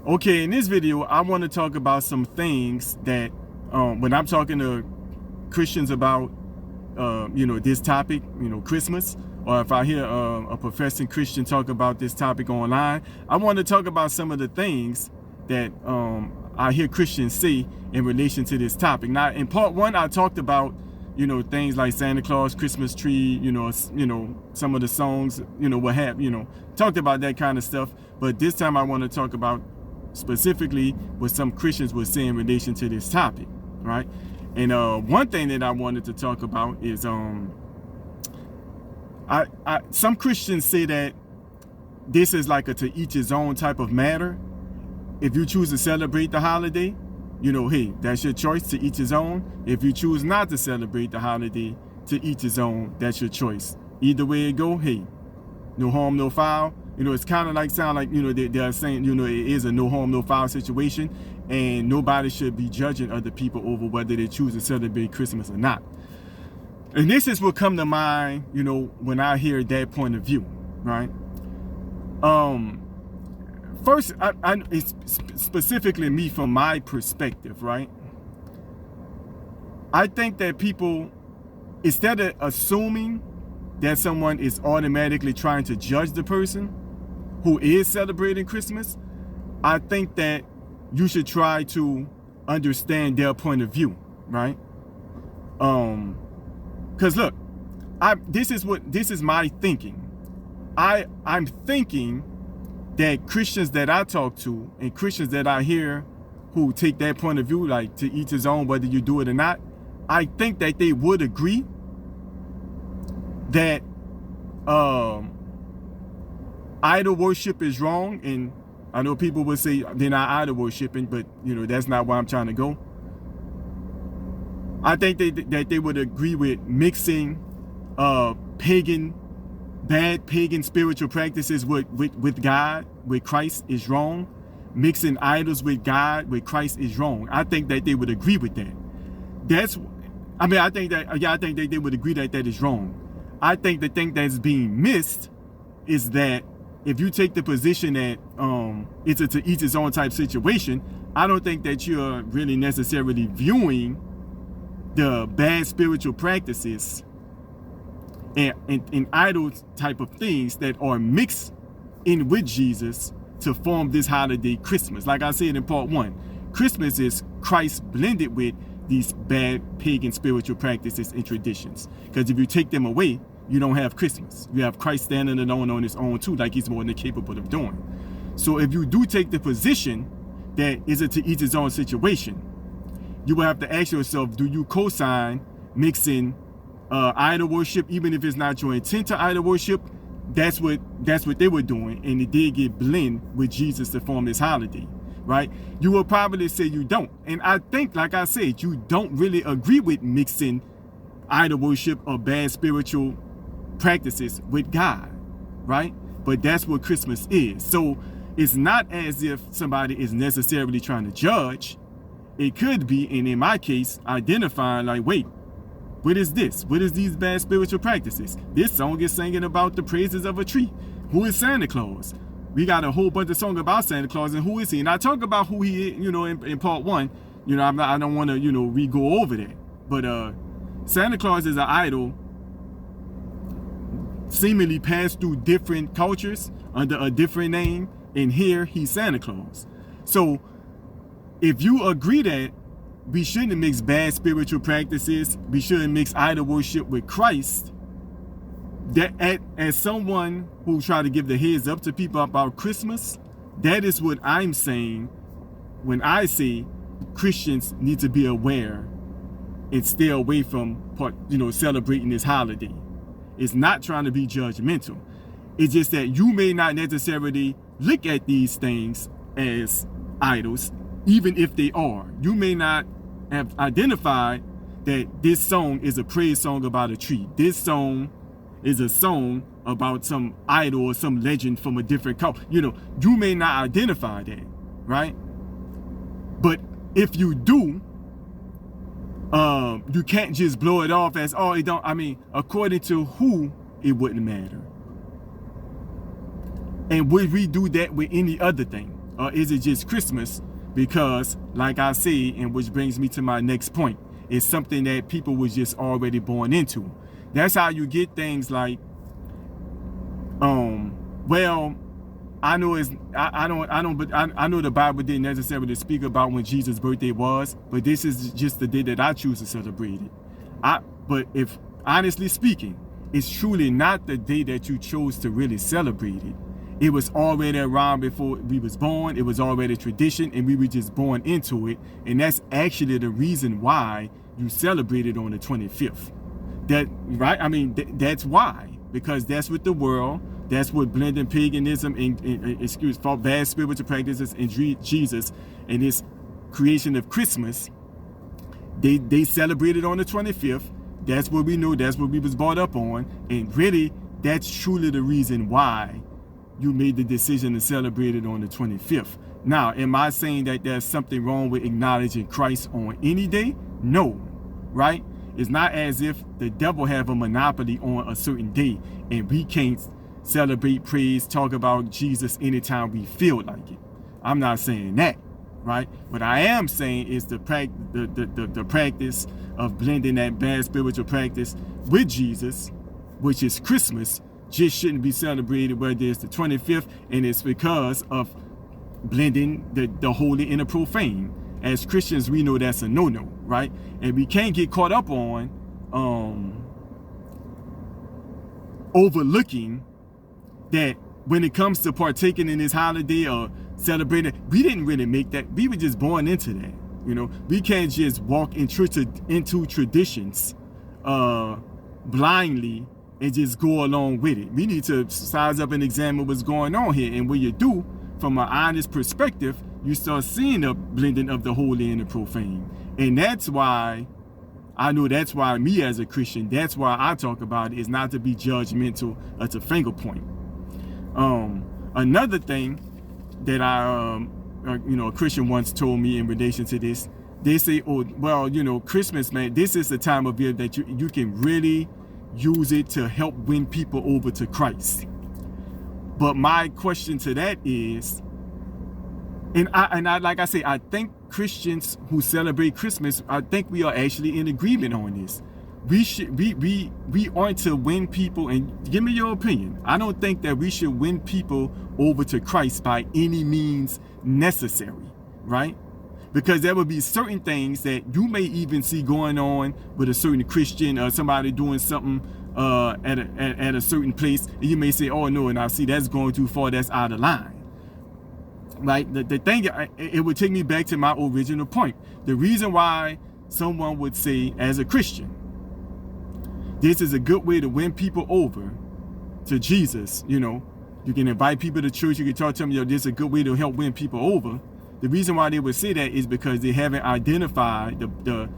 Okay, in this video, I want to talk about some things that when I'm talking to Christians about, this topic, Christmas, or if I hear a professing Christian talk about this topic online, I want to talk about some of the things that I hear Christians say in relation to this topic. Now, in part one, I talked about, things like Santa Claus, Christmas tree, some of the songs, talked about that kind of stuff. But this time I want to talk about specifically what some Christians would say in relation to this topic, right? And one thing that I wanted to talk about is some Christians say that this is like a to each his own type of matter. If you choose to celebrate the holiday, hey, that's your choice, to each his own. If you choose not to celebrate the holiday, to each his own, that's your choice. Either way it go, hey, no harm, no foul. It's kind of sound like, they're saying, it is a no harm, no foul situation, and nobody should be judging other people over whether they choose to celebrate Christmas or not. And this is what come to mind, when I hear that point of view, right? First, it's specifically me from my perspective, right? I think that people, instead of assuming that someone is automatically trying to judge the person who is celebrating Christmas, I think that you should try to understand their point of view, right? Because look, this is my thinking. I'm thinking that Christians that I talk to and Christians that I hear who take that point of view, like to each his own, whether you do it or not, I think that they would agree that idol worship is wrong. And I know people would say they're not idol worshiping, but that's not where I'm trying to go. I think that they would agree with mixing bad pagan spiritual practices with God, with Christ, is wrong. Mixing idols with God, with Christ, is wrong. I think that they would agree with that. I think that they would agree that that is wrong. I think the thing that's being missed is that if you take the position that it's a to each his own type situation, I don't think that you're really necessarily viewing the bad spiritual practices and idol type of things that are mixed in with Jesus to form this holiday Christmas. Like I said in part one, Christmas is Christ blended with these bad pagan spiritual practices and traditions. Because if you take them away, you don't have Christmas. You have Christ standing alone on his own too, like he's more than capable of doing. So if you do take the position that is a to each his own situation, you will have to ask yourself, do you co-sign mixing idol worship, even if it's not your intent to idol worship? That's what they were doing, and it did get blend with Jesus to form this holiday, right? You will probably say you don't, and I think, like I said, you don't really agree with mixing idol worship or bad spiritual practices with God, right? But that's what Christmas is. So it's not as if somebody is necessarily trying to judge. It could be, and in my case, identifying like, wait, what is this? What is these bad spiritual practices? This song is singing about the praises of a tree. Who is Santa Claus? We got a whole bunch of songs about Santa Claus, and who is he? And I talk about who he is, in part one. I don't want to, re-go over that. But Santa Claus is an idol seemingly passed through different cultures under a different name, and here he's Santa Claus. So if you agree that we shouldn't mix bad spiritual practices, we shouldn't mix idol worship with Christ, that as someone who try to give the heads up to people about Christmas, that is what I'm saying when I say Christians need to be aware and stay away from celebrating this holiday. It's not trying to be judgmental. It's just that you may not necessarily look at these things as idols, even if they are. You may not have identified that this song is a praise song about a tree. This song is a song about some idol or some legend from a different culture. You may not identify that, right? But if you do, you can't just blow it off as, oh, it don't, according to who, it wouldn't matter. And would we do that with any other thing? or is it just Christmas? Because, like I say, and which brings me to my next point, it's something that people was just already born into. That's how you get things like, well, I know I know the Bible didn't necessarily speak about when Jesus' birthday was, but this is just the day that I choose to celebrate it. But if honestly speaking, it's truly not the day that you chose to really celebrate it. It was already around before we was born. It was already tradition, and we were just born into it. And that's actually the reason why you celebrate it on the 25th. That, right? I mean, that's why. Because that's what the world, that's what blending paganism and bad spiritual practices and Jesus and this creation of Christmas, they celebrated on the 25th. That's what we know. That's what we was brought up on. And really, that's truly the reason why you made the decision to celebrate it on the 25th. Now, am I saying that there's something wrong with acknowledging Christ on any day? No, right? It's not as if the devil have a monopoly on a certain day and we can't celebrate, praise, talk about Jesus anytime we feel like it. I'm not saying that, right? What I am saying is the practice of blending that bad spiritual practice with Jesus, which is Christmas, just shouldn't be celebrated whether it's the 25th, and it's because of blending the holy and the profane. As Christians, we know that's a no-no, right? And we can't get caught up on overlooking that when it comes to partaking in this holiday or celebrating, we didn't really make that. We were just born into that. You know, we can't just walk into traditions blindly and just go along with it. We need to size up and examine what's going on here. And when you do, from an honest perspective, you start seeing the blending of the holy and the profane. And that's why, I know that's why me as a Christian, that's why I talk about it, is not to be judgmental or to finger point. Another thing that a Christian once told me in relation to this, they say, oh, well, Christmas, man, this is the time of year that you can really use it to help win people over to Christ. But my question to that is, and I like I say, I think Christians who celebrate Christmas, I think we are actually in agreement on this. We aren't to win people, and give me your opinion. I don't think that we should win people over to Christ by any means necessary, right? Because there will be certain things that you may even see going on with a certain Christian or somebody doing something at a certain place, and you may say, oh no, and I see that's going too far, that's out of line. Right? The thing, it would take me back to my original point. The reason why someone would say, as a Christian, this is a good way to win people over to Jesus. You can invite people to church, you can talk to them, this is a good way to help win people over. The reason why they would say that is because they haven't identified the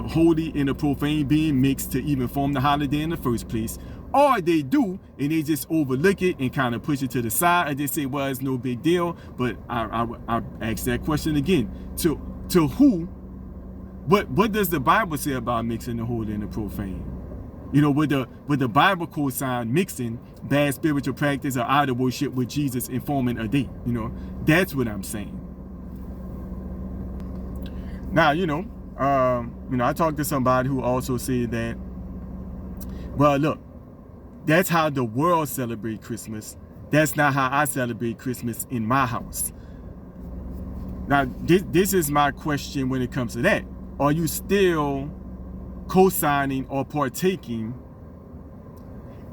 holy and the profane being mixed to even form the holiday in the first place. Or they do, and they just overlook it and kind of push it to the side and just say, well, it's no big deal. But I ask that question again. To who? What does the Bible say about mixing the holy and the profane? Would the Bible co-sign mixing bad spiritual practice or idol worship with Jesus in forming a date? That's what I'm saying. Now, I talked to somebody who also said that, well, look, that's how the world celebrates Christmas. That's not how I celebrate Christmas in my house. Now, this is my question when it comes to that. Are you still co-signing or partaking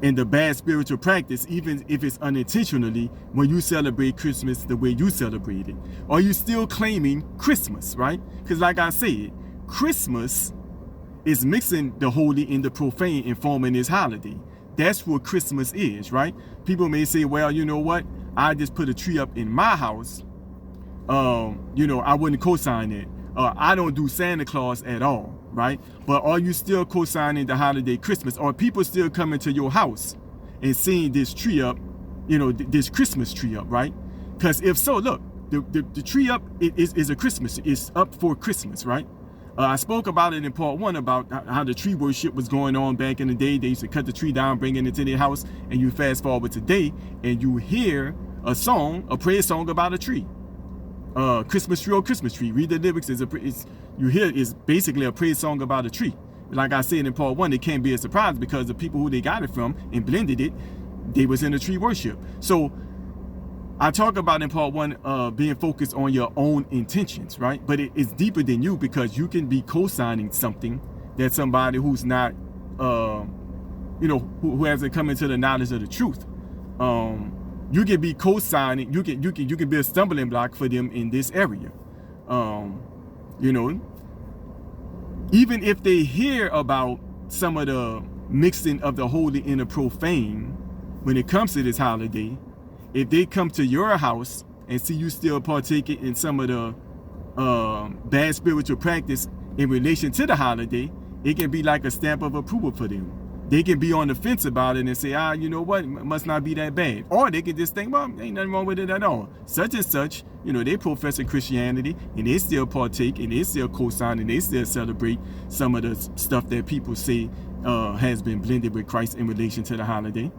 in the bad spiritual practice, even if it's unintentionally, when you celebrate Christmas the way you celebrate it? Are you still claiming Christmas, right? Because like I said, Christmas is mixing the holy and the profane and forming this holiday. That's what Christmas is, right? People may say, well, you know what? I just put a tree up in my house. I wouldn't co-sign it. I don't do Santa Claus at all, right? But are you still co-signing the holiday Christmas? Are people still coming to your house and seeing this tree up, this Christmas tree up, right? Because if so, look, the tree up is a Christmas. It's up for Christmas, right? I spoke about it in part 1 about how the tree worship was going on back in the day. They used to cut the tree down, bring it into their house, and you fast forward today, and you hear a song, a praise song about a tree. Christmas tree, oh Christmas tree. Read the lyrics. You hear is basically a praise song about a tree. Like I said in part 1, it can't be a surprise because the people who they got it from and blended it, they was in the tree worship. So I talk about in part 1 being focused on your own intentions, right? But it's deeper than you, because you can be co-signing something that somebody who's not, who hasn't come into the knowledge of the truth. You can be co-signing. You can be a stumbling block for them in this area. Even if they hear about some of the mixing of the holy and the profane when it comes to this holiday, if they come to your house and see you still partaking in some of the bad spiritual practice in relation to the holiday, it can be like a stamp of approval for them. They can be on the fence about it and say, you know what, it must not be that bad. Or they can just think, well, ain't nothing wrong with it at all. Such and such, they profess in Christianity and they still partake and they still co-sign and they still celebrate some of the stuff that people say has been blended with Christ in relation to the holiday.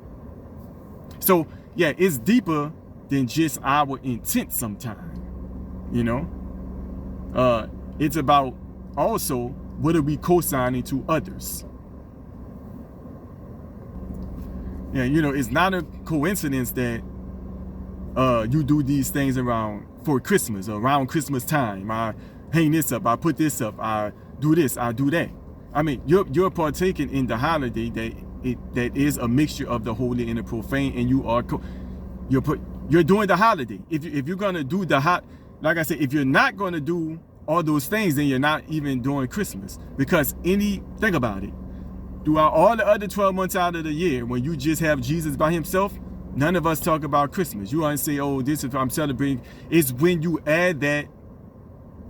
So, yeah, it's deeper than just our intent sometimes, It's about also, what are we co-signing to others? Yeah, it's not a coincidence that you do these things for Christmas, around Christmas time. I hang this up, I put this up, I do this, I do that. I mean, you're partaking in the holiday that is a mixture of the holy and the profane, and you're doing the holiday. If you're gonna do like I said, if you're not gonna do all those things, then you're not even doing Christmas. Because think about it. Throughout all the other 12 months out of the year, when you just have Jesus by himself, none of us talk about Christmas. You want to say, oh, this is I'm celebrating. It's when you add that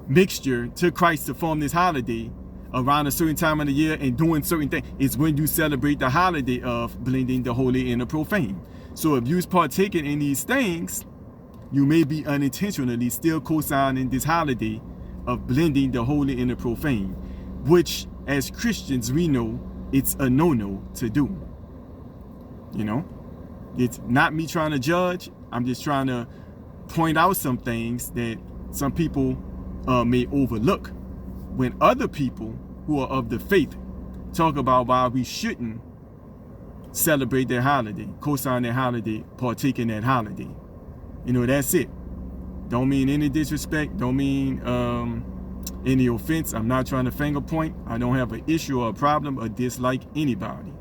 mixture to Christ to form this holiday around a certain time of the year and doing certain things. It's when you celebrate the holiday of blending the holy and the profane. So if you're partaking in these things, you may be unintentionally still co-signing this holiday of blending the holy and the profane, which as Christians we know it's a no-no to do. It's not me trying to judge. I'm just trying to point out some things that some people may overlook when other people who are of the faith talk about why we shouldn't celebrate their holiday, co-sign their holiday, partake in that holiday. That's it. Don't mean any disrespect. Don't mean any offense. I'm not trying to finger point. I don't have an issue or a problem or dislike anybody.